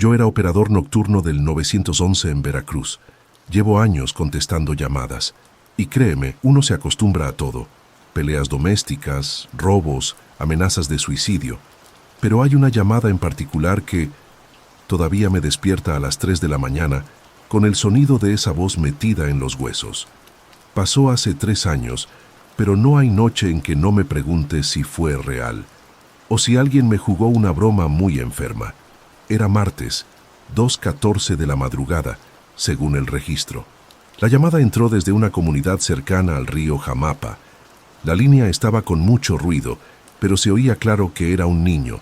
Yo era operador nocturno del 911 en Veracruz. Llevo años contestando llamadas. Y créeme, uno se acostumbra a todo. Peleas domésticas, robos, amenazas de suicidio. Pero hay una llamada en particular que todavía me despierta a las 3 de la mañana con el sonido de esa voz metida en los huesos. Pasó hace 3 años, pero no hay noche en que no me pregunte si fue real o si alguien me jugó una broma muy enferma. Era martes, 2:14 de la madrugada, según el registro. La llamada entró desde una comunidad cercana al río Jamapa. La línea estaba con mucho ruido, pero se oía claro que era un niño.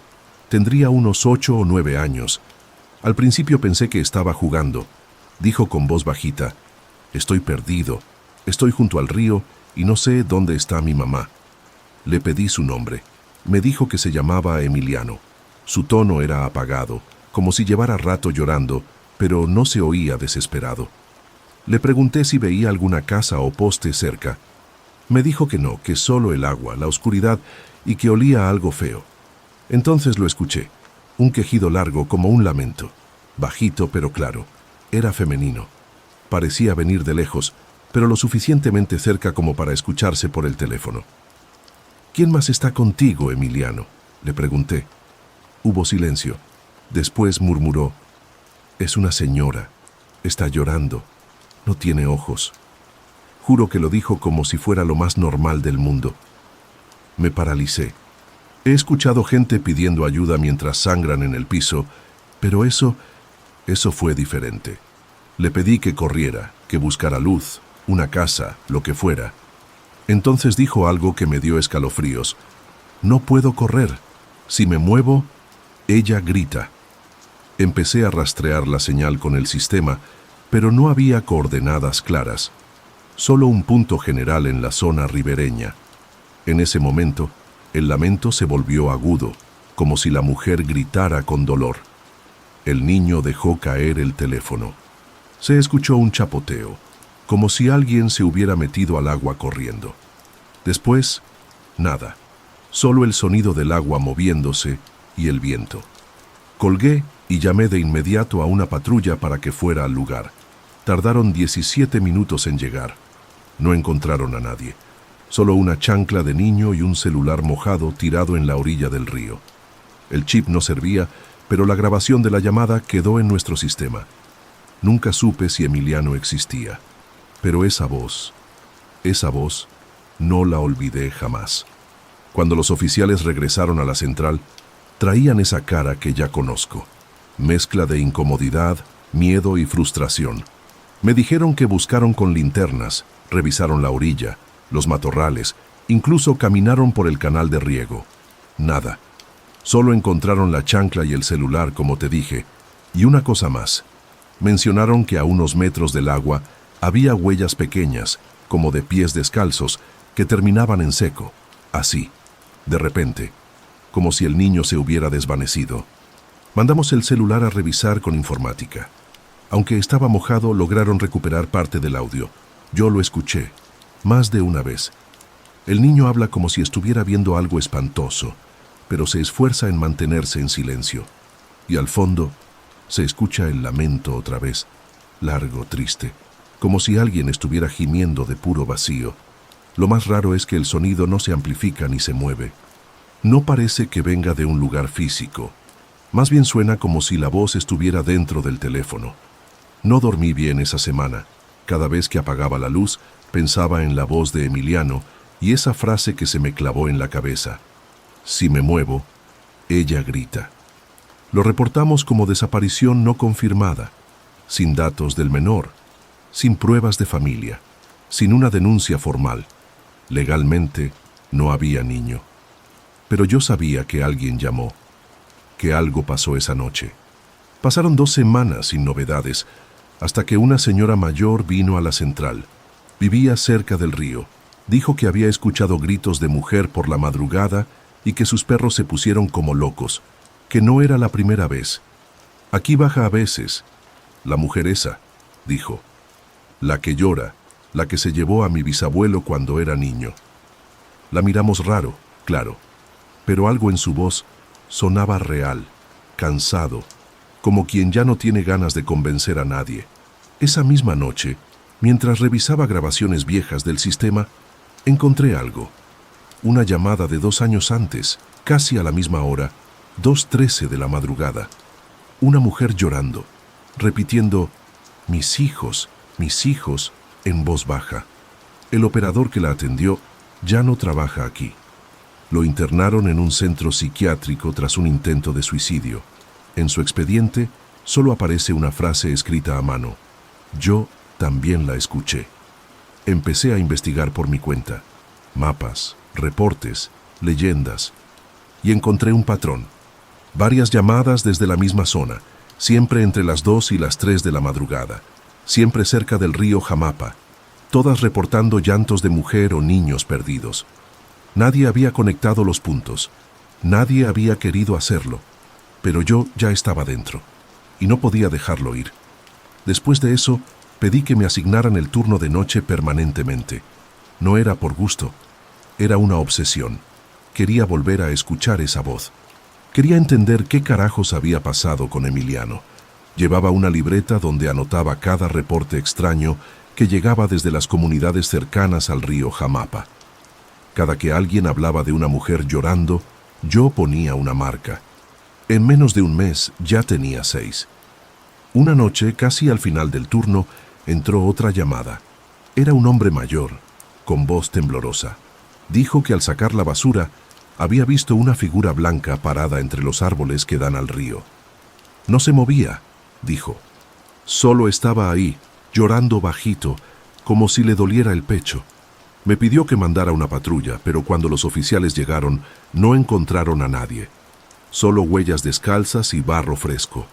Tendría unos 8 o 9 años. Al principio pensé que estaba jugando. Dijo con voz bajita: «Estoy perdido, estoy junto al río y no sé dónde está mi mamá». Le pedí su nombre. Me dijo que se llamaba Emiliano. Su tono era apagado, como si llevara rato llorando, pero no se oía desesperado. Le pregunté si veía alguna casa o poste cerca. Me dijo que no, que solo el agua, la oscuridad y que olía a algo feo. Entonces lo escuché, un quejido largo como un lamento, bajito pero claro. Era femenino. Parecía venir de lejos, pero lo suficientemente cerca como para escucharse por el teléfono. «¿Quién más está contigo, Emiliano?», le pregunté. Hubo silencio. Después murmuró: «Es una señora. Está llorando. No tiene ojos». Juro que lo dijo como si fuera lo más normal del mundo. Me paralicé. He escuchado gente pidiendo ayuda mientras sangran en el piso, pero eso fue diferente. Le pedí que corriera, que buscara luz, una casa, lo que fuera. Entonces dijo algo que me dio escalofríos. «No puedo correr. Si me muevo, ella grita». Empecé a rastrear la señal con el sistema, pero no había coordenadas claras. Solo un punto general en la zona ribereña. En ese momento, el lamento se volvió agudo, como si la mujer gritara con dolor. El niño dejó caer el teléfono. Se escuchó un chapoteo, como si alguien se hubiera metido al agua corriendo. Después, nada. Solo el sonido del agua moviéndose y el viento. Colgué y llamé de inmediato a una patrulla para que fuera al lugar. Tardaron 17 minutos en llegar. No encontraron a nadie. Solo una chancla de niño y un celular mojado tirado en la orilla del río. El chip no servía, pero la grabación de la llamada quedó en nuestro sistema. Nunca supe si Emiliano existía, pero esa voz, no la olvidé jamás. Cuando los oficiales regresaron a la central, traían esa cara que ya conozco, mezcla de incomodidad, miedo y frustración. Me dijeron que buscaron con linternas, revisaron la orilla, los matorrales, incluso caminaron por el canal de riego. Nada. Solo encontraron la chancla y el celular, como te dije, y una cosa más. Mencionaron que a unos metros del agua había huellas pequeñas, como de pies descalzos, que terminaban en seco, así, de repente, como si el niño se hubiera desvanecido. Mandamos el celular a revisar con informática. Aunque estaba mojado, lograron recuperar parte del audio. Yo lo escuché, más de una vez. El niño habla como si estuviera viendo algo espantoso, pero se esfuerza en mantenerse en silencio. Y al fondo se escucha el lamento otra vez, largo, triste, como si alguien estuviera gimiendo de puro vacío. Lo más raro es que el sonido no se amplifica ni se mueve. No parece que venga de un lugar físico. Más bien suena como si la voz estuviera dentro del teléfono. No dormí bien esa semana. Cada vez que apagaba la luz, pensaba en la voz de Emiliano y esa frase que se me clavó en la cabeza. Si me muevo, ella grita. Lo reportamos como desaparición no confirmada, sin datos del menor, sin pruebas de familia, sin una denuncia formal. Legalmente, no había niño. Pero yo sabía que alguien llamó, que algo pasó esa noche. Pasaron 2 semanas sin novedades, hasta que una señora mayor vino a la central. Vivía cerca del río. Dijo que había escuchado gritos de mujer por la madrugada y que sus perros se pusieron como locos, que no era la primera vez. Aquí baja a veces. La mujer esa, dijo. La que llora, la que se llevó a mi bisabuelo cuando era niño. La miramos raro, claro, pero algo en su voz sonaba real, cansado, como quien ya no tiene ganas de convencer a nadie. Esa misma noche, mientras revisaba grabaciones viejas del sistema, encontré algo. Una llamada de 2 años antes, casi a la misma hora, 2:13 de la madrugada. Una mujer llorando, repitiendo mis hijos, en voz baja. El operador que la atendió ya no trabaja aquí. Lo internaron en un centro psiquiátrico tras un intento de suicidio. En su expediente solo aparece una frase escrita a mano. Yo también la escuché. Empecé a investigar por mi cuenta. Mapas, reportes, leyendas. Y encontré un patrón. Varias llamadas desde la misma zona, siempre entre las 2 y las 3 de la madrugada, siempre cerca del río Jamapa, todas reportando llantos de mujer o niños perdidos. Nadie había conectado los puntos, nadie había querido hacerlo, pero yo ya estaba dentro, y no podía dejarlo ir. Después de eso, pedí que me asignaran el turno de noche permanentemente. No era por gusto, era una obsesión. Quería volver a escuchar esa voz. Quería entender qué carajos había pasado con Emiliano. Llevaba una libreta donde anotaba cada reporte extraño que llegaba desde las comunidades cercanas al río Jamapa. Cada que alguien hablaba de una mujer llorando, yo ponía una marca. En menos de un mes ya tenía 6. Una noche, casi al final del turno, entró otra llamada. Era un hombre mayor, con voz temblorosa. Dijo que al sacar la basura, había visto una figura blanca parada entre los árboles que dan al río. No se movía, dijo. Solo estaba ahí, llorando bajito, como si le doliera el pecho. Me pidió que mandara una patrulla, pero cuando los oficiales llegaron, no encontraron a nadie. Solo huellas descalzas y barro fresco.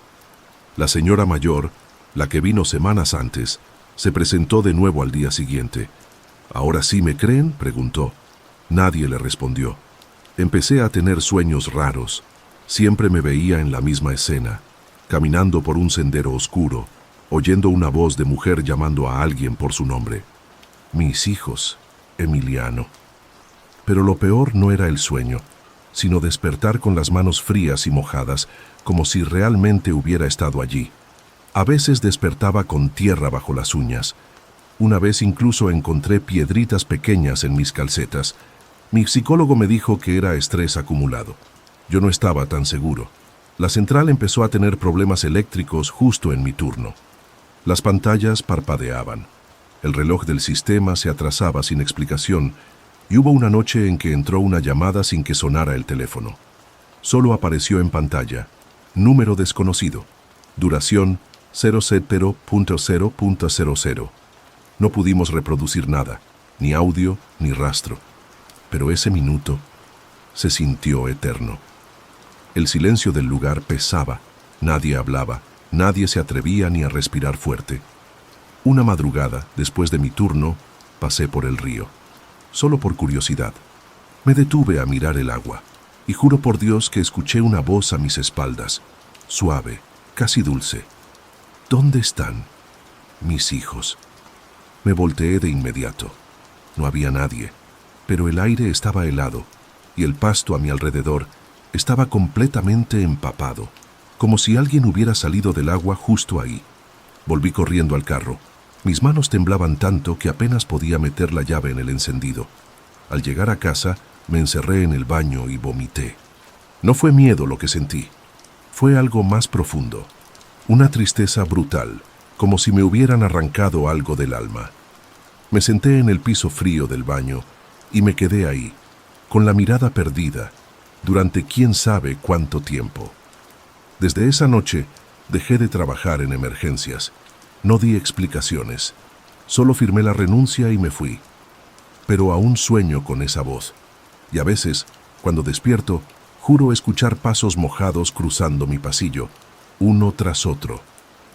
La señora mayor, la que vino semanas antes, se presentó de nuevo al día siguiente. ¿Ahora sí me creen?, preguntó. Nadie le respondió. Empecé a tener sueños raros. Siempre me veía en la misma escena, caminando por un sendero oscuro, oyendo una voz de mujer llamando a alguien por su nombre. Mis hijos, Emiliano. Pero lo peor no era el sueño, sino despertar con las manos frías y mojadas, como si realmente hubiera estado allí. A veces despertaba con tierra bajo las uñas. Una vez incluso encontré piedritas pequeñas en mis calcetas. Mi psicólogo me dijo que era estrés acumulado. Yo no estaba tan seguro. La central empezó a tener problemas eléctricos justo en mi turno. Las pantallas parpadeaban. El reloj del sistema se atrasaba sin explicación y hubo una noche en que entró una llamada sin que sonara el teléfono. Solo apareció en pantalla: número desconocido, duración 00.0.00. No pudimos reproducir nada, ni audio ni rastro. Pero ese minuto se sintió eterno. El silencio del lugar pesaba, nadie hablaba, nadie se atrevía ni a respirar fuerte. Una madrugada, después de mi turno, pasé por el río. Solo por curiosidad. Me detuve a mirar el agua, y juro por Dios que escuché una voz a mis espaldas, suave, casi dulce. ¿Dónde están mis hijos? Me volteé de inmediato. No había nadie, pero el aire estaba helado, y el pasto a mi alrededor estaba completamente empapado, como si alguien hubiera salido del agua justo ahí. Volví corriendo al carro. Mis manos temblaban tanto que apenas podía meter la llave en el encendido. Al llegar a casa, me encerré en el baño y vomité. No fue miedo lo que sentí. Fue algo más profundo. Una tristeza brutal, como si me hubieran arrancado algo del alma. Me senté en el piso frío del baño y me quedé ahí, con la mirada perdida, durante quién sabe cuánto tiempo. Desde esa noche, dejé de trabajar en emergencias. No di explicaciones. Solo firmé la renuncia y me fui. Pero aún sueño con esa voz. Y a veces, cuando despierto, juro escuchar pasos mojados cruzando mi pasillo, uno tras otro,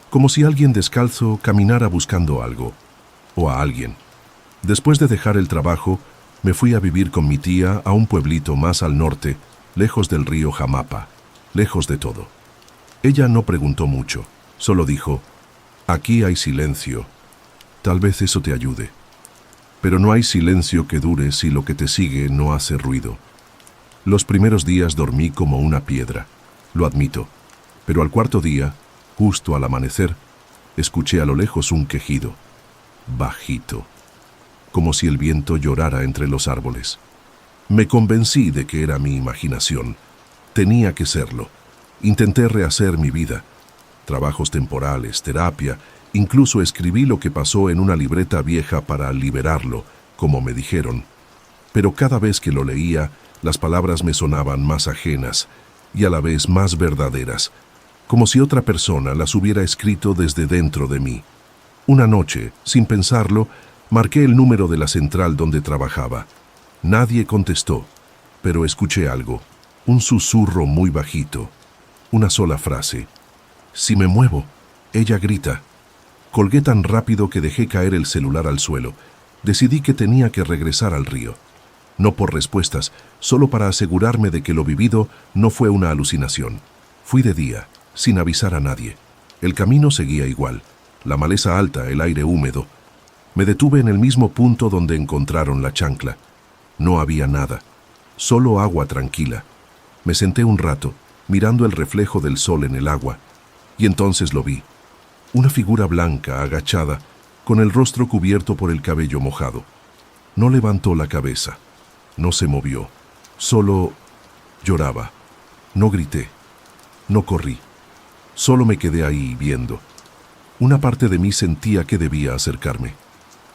como si alguien descalzo caminara buscando algo, o a alguien. Después de dejar el trabajo, me fui a vivir con mi tía a un pueblito más al norte, lejos del río Jamapa, lejos de todo. Ella no preguntó mucho, solo dijo: aquí hay silencio, tal vez eso te ayude. Pero no hay silencio que dure si lo que te sigue no hace ruido. Los primeros días dormí como una piedra, lo admito, pero al cuarto día Justo al amanecer, escuché a lo lejos un quejido, bajito, como si el viento llorara entre los árboles. Me convencí de que era mi imaginación. Tenía que serlo. Intenté rehacer mi vida. Trabajos temporales, terapia, incluso escribí lo que pasó en una libreta vieja para liberarlo, como me dijeron. Pero cada vez que lo leía, las palabras me sonaban más ajenas y a la vez más verdaderas, como si otra persona las hubiera escrito desde dentro de mí. Una noche, sin pensarlo, marqué el número de la central donde trabajaba. Nadie contestó, pero escuché algo, un susurro muy bajito, una sola frase. Si me muevo, ella grita. Colgué tan rápido que dejé caer el celular al suelo. Decidí que tenía que regresar al río. No por respuestas, solo para asegurarme de que lo vivido no fue una alucinación. Fui de día, sin avisar a nadie. El camino seguía igual, la maleza alta, el aire húmedo. Me detuve en el mismo punto donde encontraron la chancla. No había nada, solo agua tranquila. Me senté un rato, mirando el reflejo del sol en el agua, y entonces lo vi. Una figura blanca, agachada, con el rostro cubierto por el cabello mojado. No levantó la cabeza, no se movió, solo lloraba. No grité, no corrí, solo me quedé ahí viendo. Una parte de mí sentía que debía acercarme.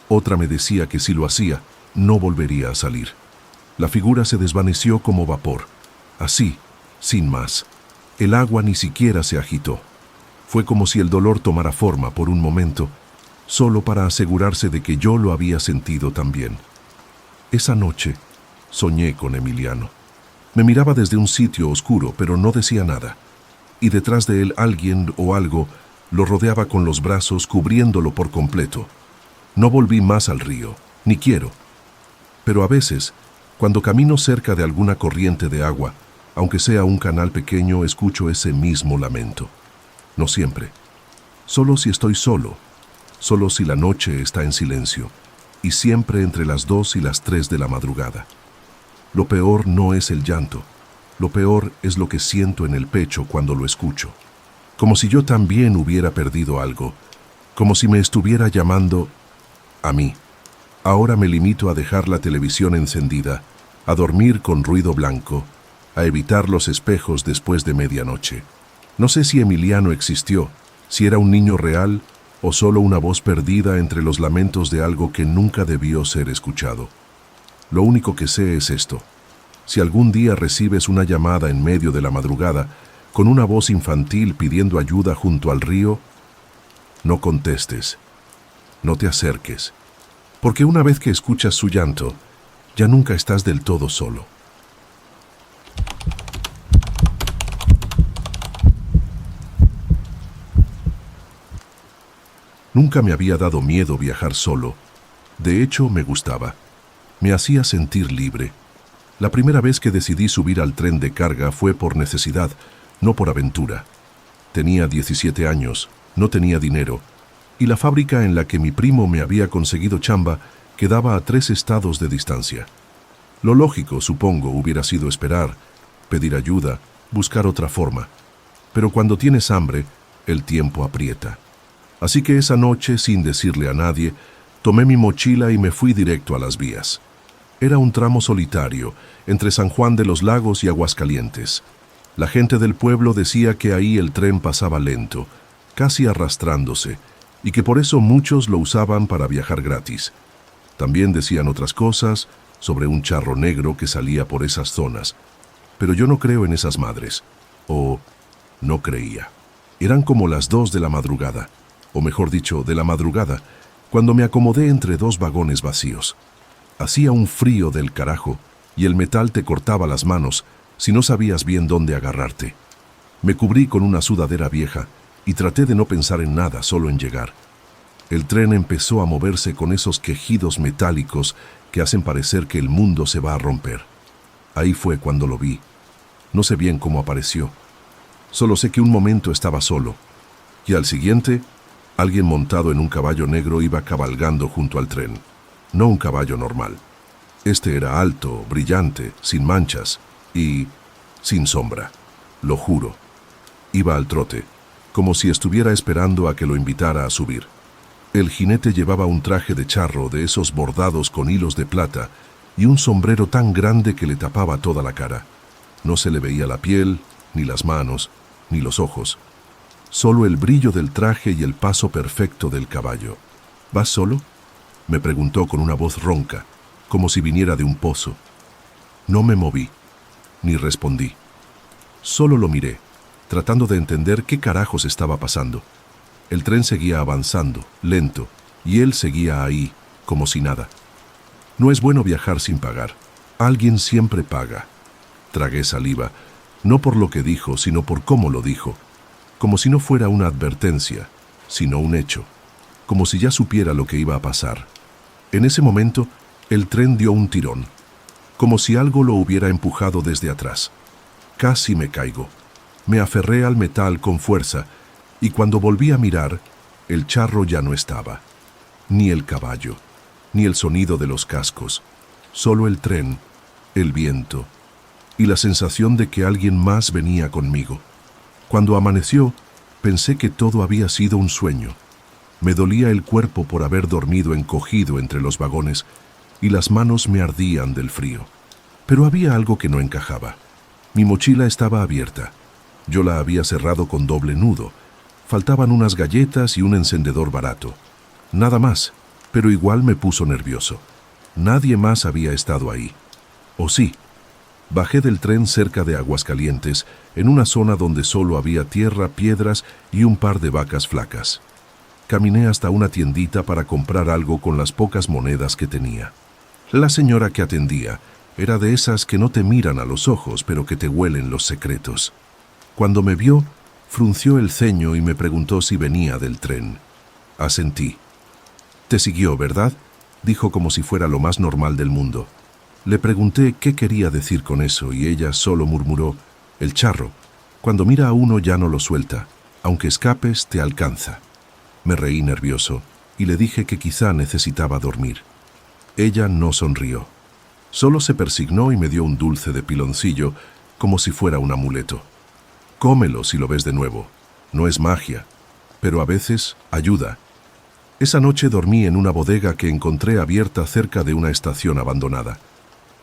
Otra me decía que si lo hacía, no volvería a salir. La figura se desvaneció como vapor, así, sin más. El agua ni siquiera se agitó. Fue como si el dolor tomara forma por un momento, solo para asegurarse de que yo lo había sentido también. Esa noche, soñé con Emiliano. Me miraba desde un sitio oscuro, pero no decía nada. Y detrás de él alguien o algo lo rodeaba con los brazos, cubriéndolo por completo. No volví más al río, ni quiero. Pero a veces, cuando camino cerca de alguna corriente de agua, aunque sea un canal pequeño, escucho ese mismo lamento. No siempre. Solo si estoy solo. Solo si la noche está en silencio. Y siempre entre las 2 y las 3 de la madrugada. Lo peor no es el llanto. Lo peor es lo que siento en el pecho cuando lo escucho. Como si yo también hubiera perdido algo. Como si me estuviera llamando a mí. Ahora me limito a dejar la televisión encendida, a dormir con ruido blanco, a evitar los espejos después de medianoche. No sé si Emiliano existió, si era un niño real o solo una voz perdida entre los lamentos de algo que nunca debió ser escuchado. Lo único que sé es esto. Si algún día recibes una llamada en medio de la madrugada, con una voz infantil pidiendo ayuda junto al río, no contestes, no te acerques. Porque una vez que escuchas su llanto, ya nunca estás del todo solo. Nunca me había dado miedo viajar solo. De hecho, me gustaba. Me hacía sentir libre. La primera vez que decidí subir al tren de carga fue por necesidad, no por aventura. Tenía 17 años, no tenía dinero, y la fábrica en la que mi primo me había conseguido chamba quedaba a 3 estados de distancia. Lo lógico, supongo, hubiera sido esperar, pedir ayuda, buscar otra forma. Pero cuando tienes hambre, el tiempo aprieta. Así que esa noche, sin decirle a nadie, tomé mi mochila y me fui directo a las vías. Era un tramo solitario, entre San Juan de los Lagos y Aguascalientes. La gente del pueblo decía que ahí el tren pasaba lento, casi arrastrándose, y que por eso muchos lo usaban para viajar gratis. También decían otras cosas sobre un charro negro que salía por esas zonas, pero yo no creo en esas madres, o no creía. Eran como las 2 de la madrugada, o mejor dicho, de la madrugada, cuando me acomodé entre 2 vagones vacíos. Hacía un frío del carajo, y el metal te cortaba las manos si no sabías bien dónde agarrarte. Me cubrí con una sudadera vieja, y traté de no pensar en nada, solo en llegar. El tren empezó a moverse con esos quejidos metálicos que hacen parecer que el mundo se va a romper. Ahí fue cuando lo vi. No sé bien cómo apareció. Solo sé que un momento estaba solo, y al siguiente, alguien montado en un caballo negro iba cabalgando junto al tren. No un caballo normal. Este era alto, brillante, sin manchas y sin sombra. Lo juro. Iba al trote, como si estuviera esperando a que lo invitara a subir. El jinete llevaba un traje de charro de esos bordados con hilos de plata y un sombrero tan grande que le tapaba toda la cara. No se le veía la piel, ni las manos, ni los ojos. Solo el brillo del traje y el paso perfecto del caballo. ¿Vas solo?, me preguntó con una voz ronca, como si viniera de un pozo. No me moví, ni respondí. Solo lo miré, tratando de entender qué carajos estaba pasando. El tren seguía avanzando, lento, y él seguía ahí, como si nada. No es bueno viajar sin pagar. Alguien siempre paga. Tragué saliva, no por lo que dijo, sino por cómo lo dijo. Como si no fuera una advertencia, sino un hecho. Como si ya supiera lo que iba a pasar. En ese momento, el tren dio un tirón, como si algo lo hubiera empujado desde atrás. Casi me caigo. Me aferré al metal con fuerza, y cuando volví a mirar, el charro ya no estaba. Ni el caballo, ni el sonido de los cascos. Solo el tren, el viento, y la sensación de que alguien más venía conmigo. Cuando amaneció, pensé que todo había sido un sueño. Me dolía el cuerpo por haber dormido encogido entre los vagones y las manos me ardían del frío. Pero había algo que no encajaba. Mi mochila estaba abierta. Yo la había cerrado con doble nudo. Faltaban unas galletas y un encendedor barato. Nada más, pero igual me puso nervioso. Nadie más había estado ahí. ¿O sí? Bajé del tren cerca de Aguascalientes, en una zona donde solo había tierra, piedras y un par de vacas flacas. Caminé hasta una tiendita para comprar algo con las pocas monedas que tenía. La señora que atendía era de esas que no te miran a los ojos, pero que te huelen los secretos. Cuando me vio, frunció el ceño y me preguntó si venía del tren. Asentí. «Te siguió, ¿verdad?», dijo como si fuera lo más normal del mundo. Le pregunté qué quería decir con eso y ella solo murmuró: «El charro. Cuando mira a uno ya no lo suelta. Aunque escapes, te alcanza». Me reí nervioso y le dije que quizá necesitaba dormir. Ella no sonrió. Solo se persignó y me dio un dulce de piloncillo, como si fuera un amuleto. «Cómelo si lo ves de nuevo. No es magia, pero a veces ayuda». Esa noche dormí en una bodega que encontré abierta cerca de una estación abandonada.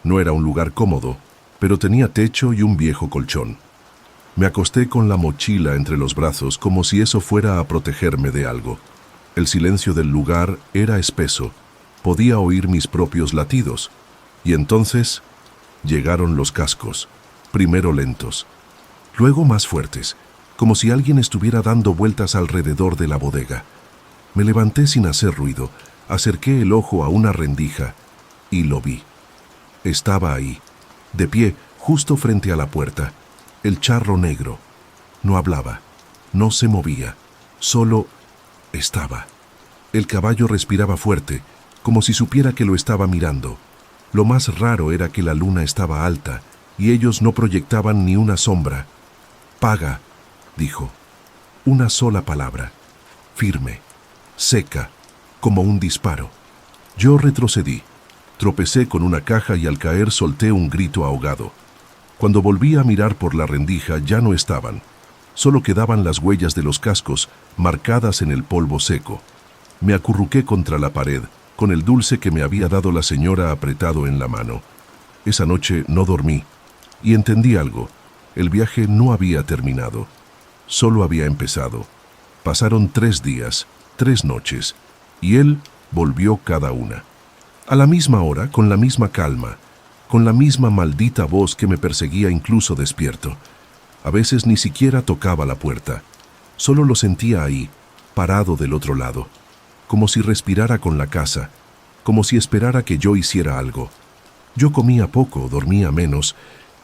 No era un lugar cómodo, pero tenía techo y un viejo colchón. Me acosté con la mochila entre los brazos como si eso fuera a protegerme de algo. El silencio del lugar era espeso. Podía oír mis propios latidos. Y entonces llegaron los cascos, primero lentos, luego más fuertes, como si alguien estuviera dando vueltas alrededor de la bodega. Me levanté sin hacer ruido, acerqué el ojo a una rendija y lo vi. Estaba ahí, de pie, justo frente a la puerta. El charro negro. No hablaba, no se movía, solo estaba. El caballo respiraba fuerte, como si supiera que lo estaba mirando. Lo más raro era que la luna estaba alta y ellos no proyectaban ni una sombra. «Paga», dijo. Una sola palabra, firme, seca, como un disparo. Yo retrocedí, tropecé con una caja y al caer solté un grito ahogado. Cuando volví a mirar por la rendija ya no estaban. Solo quedaban las huellas de los cascos, marcadas en el polvo seco. Me acurruqué contra la pared, con el dulce que me había dado la señora apretado en la mano. Esa noche no dormí, y entendí algo. El viaje no había terminado. Solo había empezado. Pasaron 3 días, 3 noches, y él volvió cada una. A la misma hora, con la misma calma, con la misma maldita voz que me perseguía incluso despierto. A veces ni siquiera tocaba la puerta. Solo lo sentía ahí, parado del otro lado, como si respirara con la casa, como si esperara que yo hiciera algo. Yo comía poco, dormía menos,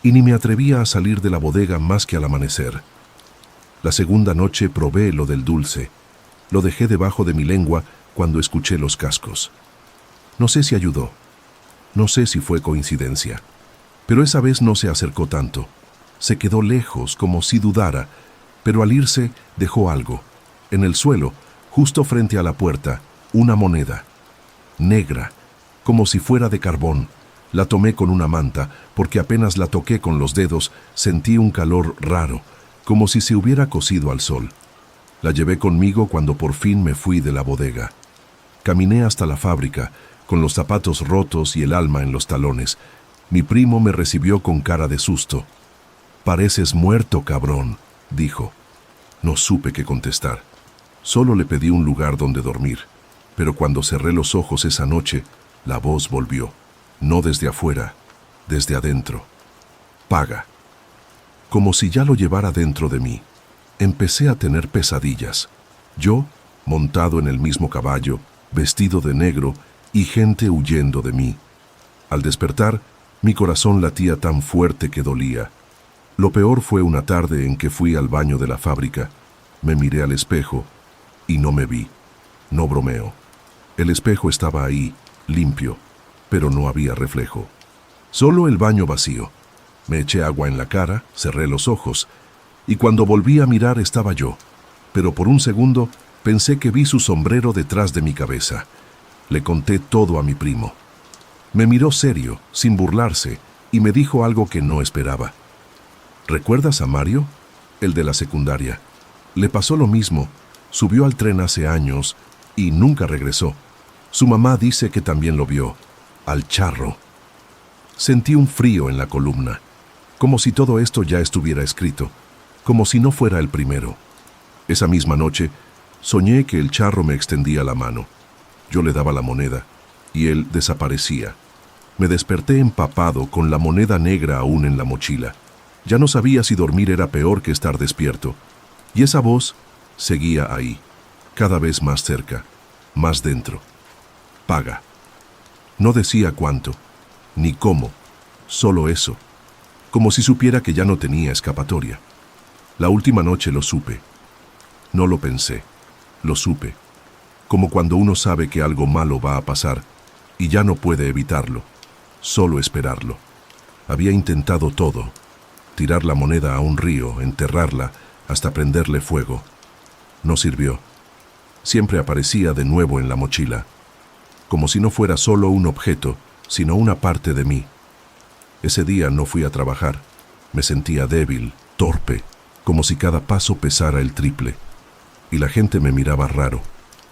y ni me atrevía a salir de la bodega más que al amanecer. La segunda noche probé lo del dulce. Lo dejé debajo de mi lengua cuando escuché los cascos. No sé si ayudó. No sé si fue coincidencia. Pero esa vez no se acercó tanto. Se quedó lejos, como si dudara, pero al irse dejó algo. En el suelo, justo frente a la puerta, una moneda. Negra, como si fuera de carbón. La tomé con una manta, porque apenas la toqué con los dedos, sentí un calor raro, como si se hubiera cocido al sol. La llevé conmigo cuando por fin me fui de la bodega. Caminé hasta la fábrica, con los zapatos rotos y el alma en los talones. Mi primo me recibió con cara de susto. «Pareces muerto, cabrón», dijo. No supe qué contestar. Solo le pedí un lugar donde dormir. Pero cuando cerré los ojos esa noche, la voz volvió. No desde afuera, desde adentro. «Paga». Como si ya lo llevara dentro de mí. Empecé a tener pesadillas. Yo, montado en el mismo caballo, vestido de negro, y gente huyendo de mí. Al despertar, mi corazón latía tan fuerte que dolía. Lo peor fue una tarde en que fui al baño de la fábrica. Me miré al espejo y no me vi. No bromeo. El espejo estaba ahí, limpio, pero no había reflejo. Solo el baño vacío. Me eché agua en la cara, cerré los ojos, y cuando volví a mirar estaba yo. Pero por un segundo pensé que vi su sombrero detrás de mi cabeza. Le conté todo a mi primo. Me miró serio, sin burlarse, y me dijo algo que no esperaba. «¿Recuerdas a Mario? El de la secundaria. Le pasó lo mismo, subió al tren hace años y nunca regresó. Su mamá dice que también lo vio, al charro». Sentí un frío en la columna, como si todo esto ya estuviera escrito, como si no fuera el primero. Esa misma noche, soñé que el charro me extendía la mano. Yo le daba la moneda, y él desaparecía. Me desperté empapado con la moneda negra aún en la mochila. Ya no sabía si dormir era peor que estar despierto. Y esa voz seguía ahí, cada vez más cerca, más dentro. «Paga». No decía cuánto, ni cómo, solo eso, como si supiera que ya no tenía escapatoria. La última noche lo supe. No lo pensé, lo supe, como cuando uno sabe que algo malo va a pasar y ya no puede evitarlo, solo esperarlo. Había intentado todo, tirar la moneda a un río, enterrarla, hasta prenderle fuego. No sirvió. Siempre aparecía de nuevo en la mochila, como si no fuera solo un objeto, sino una parte de mí. Ese día no fui a trabajar. Me sentía débil, torpe, como si cada paso pesara el triple. Y la gente me miraba raro,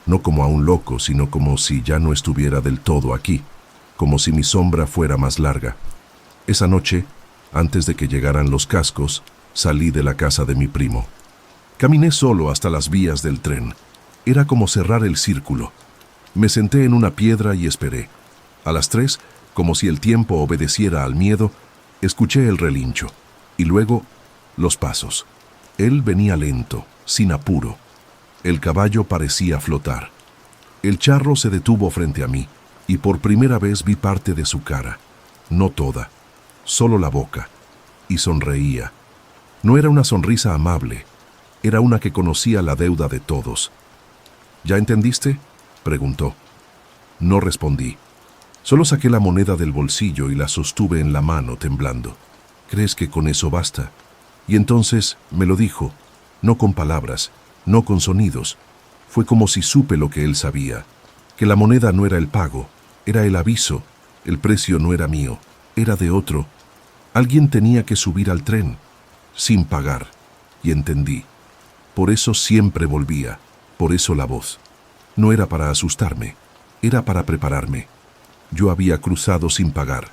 no como a un loco, sino como si ya no estuviera del todo aquí, como si mi sombra fuera más larga. Esa noche, antes de que llegaran los cascos, salí de la casa de mi primo. Caminé solo hasta las vías del tren. Era como cerrar el círculo. Me senté en una piedra y esperé. A las 3, como si el tiempo obedeciera al miedo, escuché el relincho, y luego los pasos. Él venía lento, sin apuro. El caballo parecía flotar. El charro se detuvo frente a mí, y por primera vez vi parte de su cara. No toda, solo la boca, y sonreía. No era una sonrisa amable, era una que conocía la deuda de todos. «¿Ya entendiste?», preguntó. No respondí. Solo saqué la moneda del bolsillo y la sostuve en la mano temblando. «¿Crees que con eso basta?». Y entonces me lo dijo, no con palabras, no con sonidos. Fue como si supe lo que él sabía, que la moneda no era el pago, era el aviso, el precio no era mío, era de otro. Alguien tenía que subir al tren, sin pagar, y entendí. Por eso siempre volvía, por eso la voz. No era para asustarme, era para prepararme. Yo había cruzado sin pagar,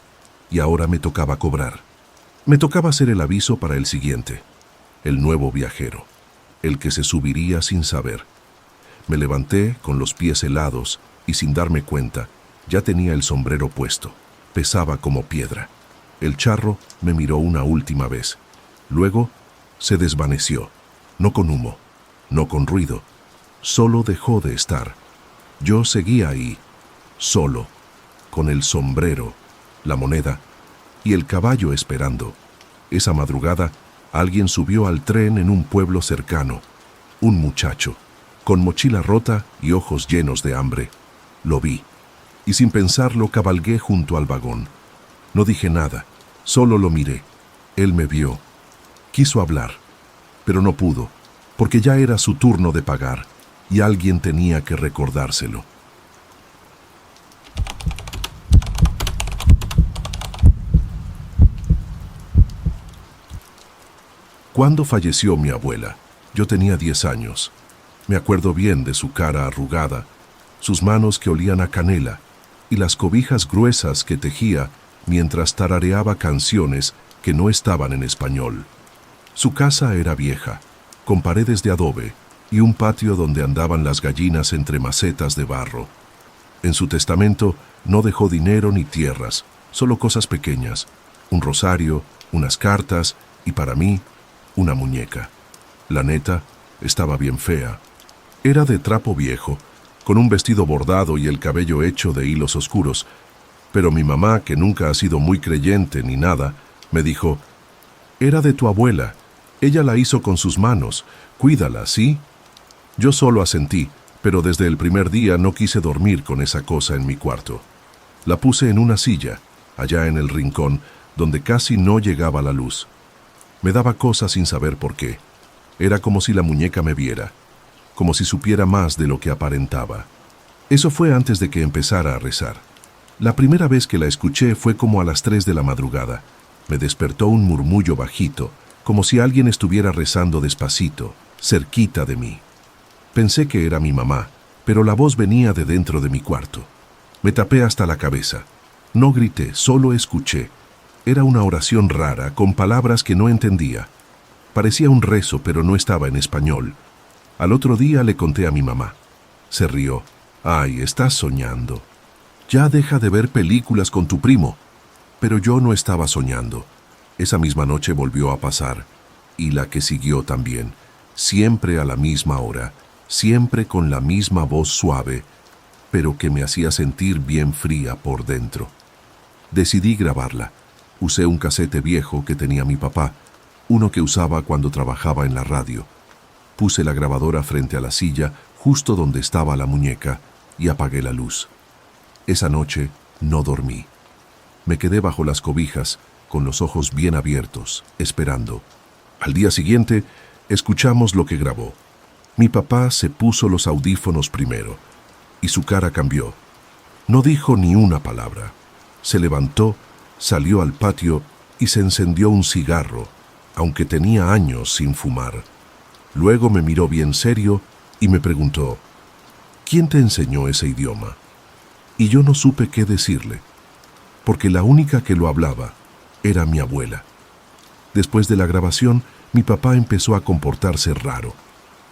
y ahora me tocaba cobrar. Me tocaba ser el aviso para el siguiente, el nuevo viajero, el que se subiría sin saber. Me levanté con los pies helados y sin darme cuenta, ya tenía el sombrero puesto, pesaba como piedra. El charro me miró una última vez. Luego se desvaneció, no con humo, no con ruido, solo dejó de estar. Yo seguía ahí, solo, con el sombrero, la moneda y el caballo esperando. Esa madrugada, alguien subió al tren en un pueblo cercano. Un muchacho, con mochila rota y ojos llenos de hambre. Lo vi, y sin pensarlo cabalgué junto al vagón. No dije nada, solo lo miré. Él me vio. Quiso hablar, pero no pudo, porque ya era su turno de pagar, y alguien tenía que recordárselo. ¿Cuándo falleció mi abuela? Yo tenía 10 años. Me acuerdo bien de su cara arrugada, sus manos que olían a canela y las cobijas gruesas que tejía mientras tarareaba canciones que no estaban en español. Su casa era vieja, con paredes de adobe y un patio donde andaban las gallinas entre macetas de barro. En su testamento no dejó dinero ni tierras, solo cosas pequeñas, un rosario, unas cartas y para mí, una muñeca. La neta, estaba bien fea. Era de trapo viejo, con un vestido bordado y el cabello hecho de hilos oscuros, pero mi mamá, que nunca ha sido muy creyente ni nada, me dijo, «Era de tu abuela, ella la hizo con sus manos, cuídala, ¿sí?» Yo solo asentí, pero desde el primer día no quise dormir con esa cosa en mi cuarto. La puse en una silla, allá en el rincón, donde casi no llegaba la luz. Me daba cosa sin saber por qué. Era como si la muñeca me viera, como si supiera más de lo que aparentaba. Eso fue antes de que empezara a rezar. La primera vez que la escuché fue como a las 3 de la madrugada. Me despertó un murmullo bajito, como si alguien estuviera rezando despacito, cerquita de mí. Pensé que era mi mamá, pero la voz venía de dentro de mi cuarto. Me tapé hasta la cabeza. No grité, solo escuché. Era una oración rara, con palabras que no entendía. Parecía un rezo, pero no estaba en español. Al otro día le conté a mi mamá. Se rió. «Ay, estás soñando. Ya deja de ver películas con tu primo». Pero yo no estaba soñando. Esa misma noche volvió a pasar. Y la que siguió también. Siempre a la misma hora. Siempre con la misma voz suave, pero que me hacía sentir bien fría por dentro. Decidí grabarla. Usé un casete viejo que tenía mi papá, uno que usaba cuando trabajaba en la radio. Puse la grabadora frente a la silla, justo donde estaba la muñeca, y apagué la luz. Esa noche no dormí. Me quedé bajo las cobijas, con los ojos bien abiertos, esperando. Al día siguiente, escuchamos lo que grabó. Mi papá se puso los audífonos primero, y su cara cambió. No dijo ni una palabra. Se levantó, salió al patio y se encendió un cigarro, aunque tenía años sin fumar. Luego me miró bien serio y me preguntó, «¿Quién te enseñó ese idioma?» Y yo no supe qué decirle, porque la única que lo hablaba era mi abuela. Después de la grabación, mi papá empezó a comportarse raro.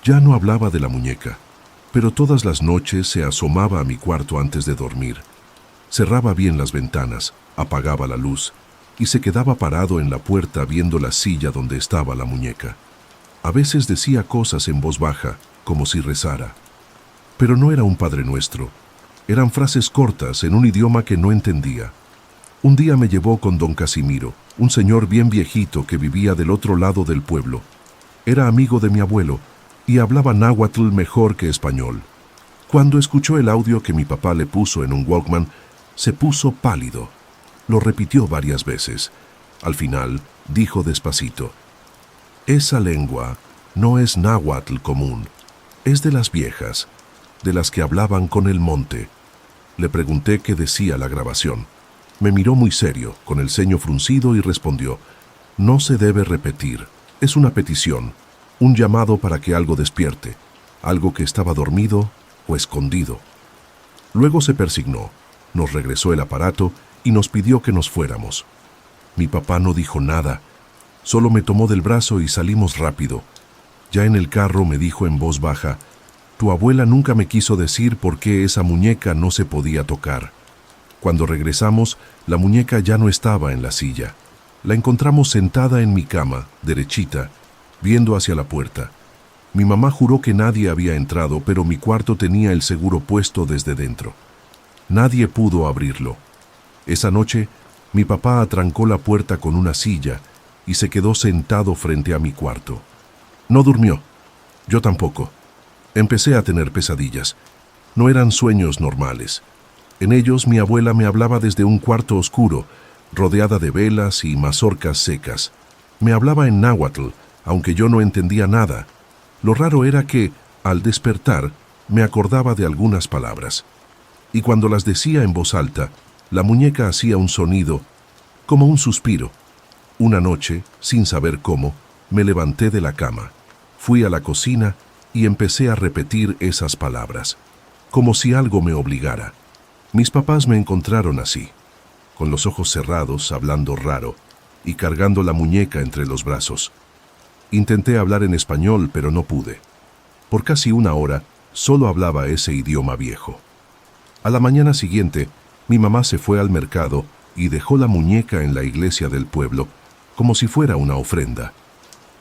Ya no hablaba de la muñeca, pero todas las noches se asomaba a mi cuarto antes de dormir. Cerraba bien las ventanas, apagaba la luz y se quedaba parado en la puerta viendo la silla donde estaba la muñeca. A veces decía cosas en voz baja, como si rezara. Pero no era un Padre Nuestro. Eran frases cortas en un idioma que no entendía. Un día me llevó con don Casimiro, un señor bien viejito que vivía del otro lado del pueblo. Era amigo de mi abuelo y hablaba náhuatl mejor que español. Cuando escuchó el audio que mi papá le puso en un Walkman, se puso pálido. Lo repitió varias veces. Al final, dijo despacito, «Esa lengua no es náhuatl común, es de las viejas, de las que hablaban con el monte». Le pregunté qué decía la grabación. Me miró muy serio, con el ceño fruncido y respondió, «No se debe repetir, es una petición, un llamado para que algo despierte, algo que estaba dormido o escondido». Luego se persignó, nos regresó el aparato y nos pidió que nos fuéramos. Mi papá no dijo nada, solo me tomó del brazo y salimos rápido. Ya en el carro me dijo en voz baja, «Tu abuela nunca me quiso decir por qué esa muñeca no se podía tocar». Cuando regresamos, la muñeca ya no estaba en la silla. La encontramos sentada en mi cama, derechita, viendo hacia la puerta. Mi mamá juró que nadie había entrado, pero mi cuarto tenía el seguro puesto desde dentro. Nadie pudo abrirlo. Esa noche, mi papá atrancó la puerta con una silla y se quedó sentado frente a mi cuarto. No durmió. Yo tampoco. Empecé a tener pesadillas. No eran sueños normales. En ellos mi abuela me hablaba desde un cuarto oscuro, rodeada de velas y mazorcas secas. Me hablaba en náhuatl, aunque yo no entendía nada. Lo raro era que, al despertar, me acordaba de algunas palabras. Y cuando las decía en voz alta, la muñeca hacía un sonido, como un suspiro. Una noche, sin saber cómo, me levanté de la cama, fui a la cocina y empecé a repetir esas palabras, como si algo me obligara. Mis papás me encontraron así, con los ojos cerrados, hablando raro y cargando la muñeca entre los brazos. Intenté hablar en español, pero no pude. Por casi una hora, solo hablaba ese idioma viejo. A la mañana siguiente, mi mamá se fue al mercado y dejó la muñeca en la iglesia del pueblo, como si fuera una ofrenda.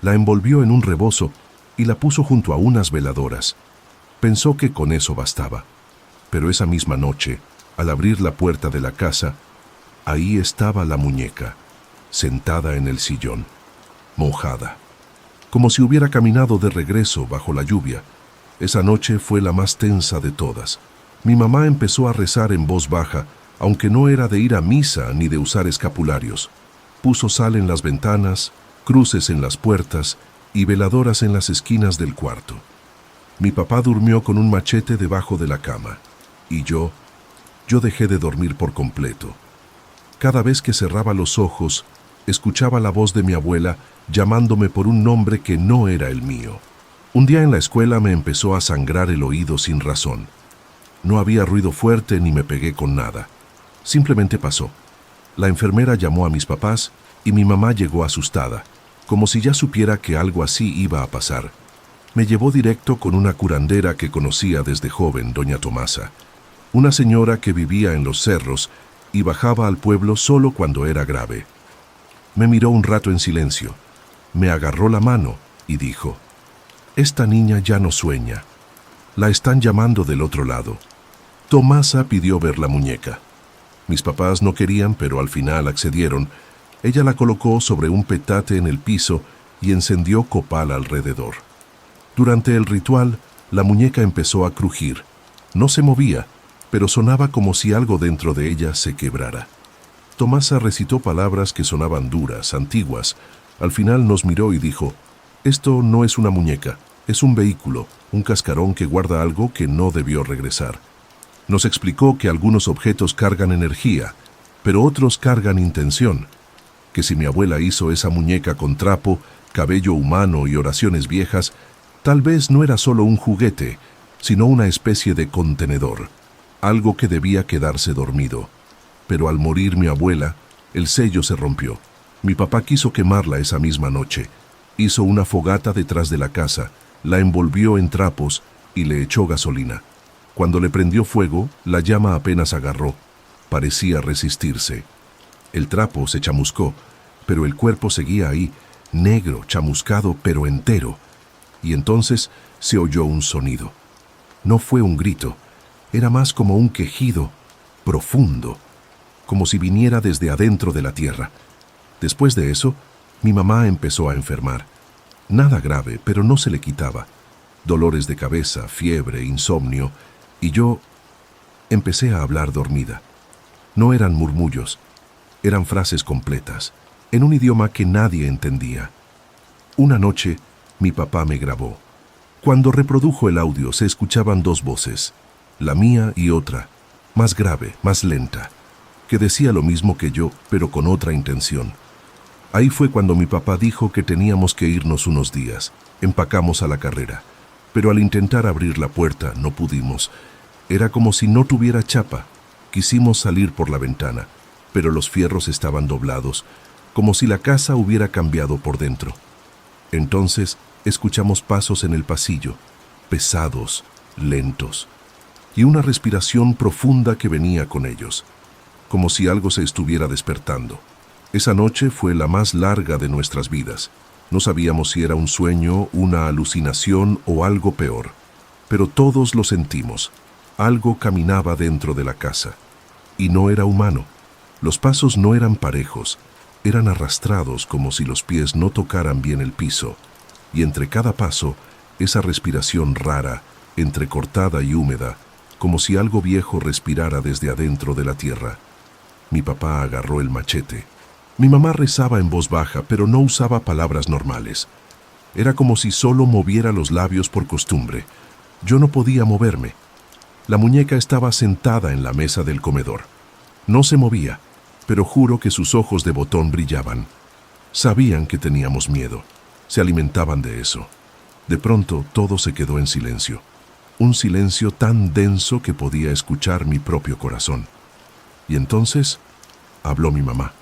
La envolvió en un rebozo y la puso junto a unas veladoras. Pensó que con eso bastaba. Pero esa misma noche, al abrir la puerta de la casa, ahí estaba la muñeca, sentada en el sillón, mojada, como si hubiera caminado de regreso bajo la lluvia. Esa noche fue la más tensa de todas. Mi mamá empezó a rezar en voz baja, aunque no era de ir a misa ni de usar escapularios. Puso sal en las ventanas, cruces en las puertas y veladoras en las esquinas del cuarto. Mi papá durmió con un machete debajo de la cama, y yo dejé de dormir por completo. Cada vez que cerraba los ojos, escuchaba la voz de mi abuela llamándome por un nombre que no era el mío. Un día en la escuela me empezó a sangrar el oído sin razón. No había ruido fuerte ni me pegué con nada. Simplemente pasó. La enfermera llamó a mis papás y mi mamá llegó asustada, como si ya supiera que algo así iba a pasar. Me llevó directo con una curandera que conocía desde joven, doña Tomasa, una señora que vivía en los cerros y bajaba al pueblo solo cuando era grave. Me miró un rato en silencio, me agarró la mano y dijo: «Esta niña ya no sueña. La están llamando del otro lado». Tomasa pidió ver la muñeca. Mis papás no querían, pero al final accedieron. Ella la colocó sobre un petate en el piso y encendió copal alrededor. Durante el ritual, la muñeca empezó a crujir. No se movía, pero sonaba como si algo dentro de ella se quebrara. Tomasa recitó palabras que sonaban duras, antiguas. Al final nos miró y dijo: «Esto no es una muñeca, es un vehículo, un cascarón que guarda algo que no debió regresar». Nos explicó que algunos objetos cargan energía, pero otros cargan intención. Que si mi abuela hizo esa muñeca con trapo, cabello humano y oraciones viejas, tal vez no era solo un juguete, sino una especie de contenedor, algo que debía quedarse dormido. Pero al morir mi abuela, el sello se rompió. Mi papá quiso quemarla esa misma noche. Hizo una fogata detrás de la casa, la envolvió en trapos y le echó gasolina. Cuando le prendió fuego, la llama apenas agarró. Parecía resistirse. El trapo se chamuscó, pero el cuerpo seguía ahí, negro, chamuscado, pero entero. Y entonces se oyó un sonido. No fue un grito, era más como un quejido, profundo, como si viniera desde adentro de la tierra. Después de eso, mi mamá empezó a enfermar. Nada grave, pero no se le quitaba. Dolores de cabeza, fiebre, insomnio, y yo empecé a hablar dormida. No eran murmullos, eran frases completas, en un idioma que nadie entendía. Una noche, mi papá me grabó. Cuando reprodujo el audio se escuchaban dos voces, la mía y otra, más grave, más lenta, que decía lo mismo que yo, pero con otra intención. Ahí fue cuando mi papá dijo que teníamos que irnos unos días. Empacamos a la carrera, pero al intentar abrir la puerta no pudimos. Era como si no tuviera chapa. Quisimos salir por la ventana, pero los fierros estaban doblados, como si la casa hubiera cambiado por dentro. Entonces escuchamos pasos en el pasillo, pesados, lentos, y una respiración profunda que venía con ellos, como si algo se estuviera despertando. Esa noche fue la más larga de nuestras vidas. No sabíamos si era un sueño, una alucinación o algo peor, pero todos lo sentimos. Algo caminaba dentro de la casa, y no era humano. Los pasos no eran parejos, eran arrastrados como si los pies no tocaran bien el piso, y entre cada paso, esa respiración rara, entrecortada y húmeda, como si algo viejo respirara desde adentro de la tierra. Mi papá agarró el machete. Mi mamá rezaba en voz baja, pero no usaba palabras normales. Era como si solo moviera los labios por costumbre. Yo no podía moverme. La muñeca estaba sentada en la mesa del comedor. No se movía, pero juro que sus ojos de botón brillaban. Sabían que teníamos miedo. Se alimentaban de eso. De pronto todo se quedó en silencio. Un silencio tan denso que podía escuchar mi propio corazón. Y entonces habló mi mamá.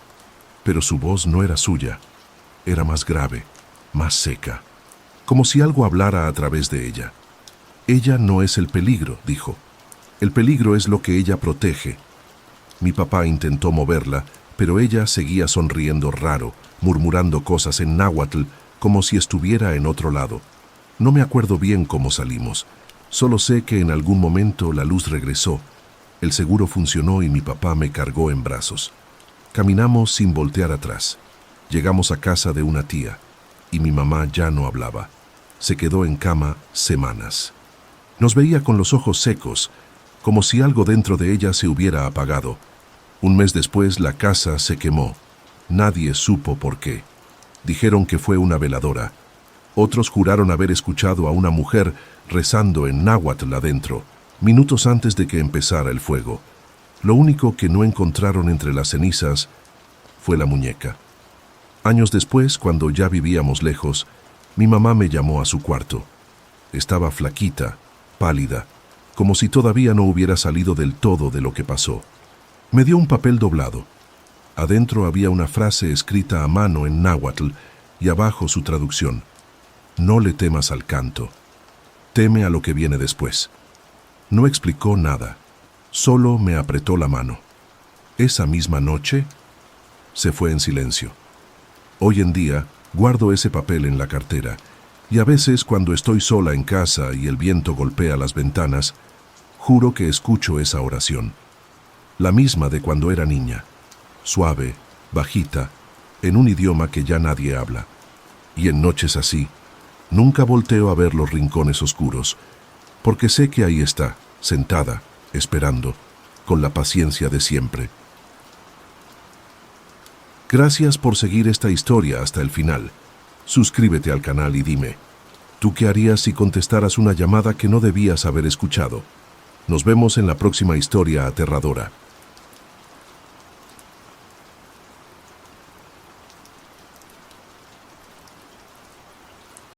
Pero su voz no era suya. Era más grave, más seca. Como si algo hablara a través de ella. Ella no es el peligro, dijo. El peligro es lo que ella protege. Mi papá intentó moverla, pero ella seguía sonriendo raro, murmurando cosas en náhuatl, como si estuviera en otro lado. No me acuerdo bien cómo salimos. Solo sé que en algún momento la luz regresó. El seguro funcionó y mi papá me cargó en brazos. Caminamos sin voltear atrás. Llegamos a casa de una tía, y mi mamá ya no hablaba. Se quedó en cama semanas. Nos veía con los ojos secos, como si algo dentro de ella se hubiera apagado. Un mes después la casa se quemó. Nadie supo por qué. Dijeron que fue una veladora. Otros juraron haber escuchado a una mujer rezando en náhuatl adentro, minutos antes de que empezara el fuego. Lo único que no encontraron entre las cenizas fue la muñeca. Años después, cuando ya vivíamos lejos, mi mamá me llamó a su cuarto. Estaba flaquita, pálida, como si todavía no hubiera salido del todo de lo que pasó. Me dio un papel doblado. Adentro había una frase escrita a mano en náhuatl y abajo su traducción. No le temas al canto. Teme a lo que viene después. No explicó nada. Solo me apretó la mano. Esa misma noche, se fue en silencio. Hoy en día, guardo ese papel en la cartera, y a veces cuando estoy sola en casa y el viento golpea las ventanas, juro que escucho esa oración. La misma de cuando era niña. Suave, bajita, en un idioma que ya nadie habla. Y en noches así, nunca volteo a ver los rincones oscuros, porque sé que ahí está, sentada, esperando, con la paciencia de siempre. Gracias por seguir esta historia hasta el final. Suscríbete al canal y dime, ¿tú qué harías si contestaras una llamada que no debías haber escuchado? Nos vemos en la próxima historia aterradora.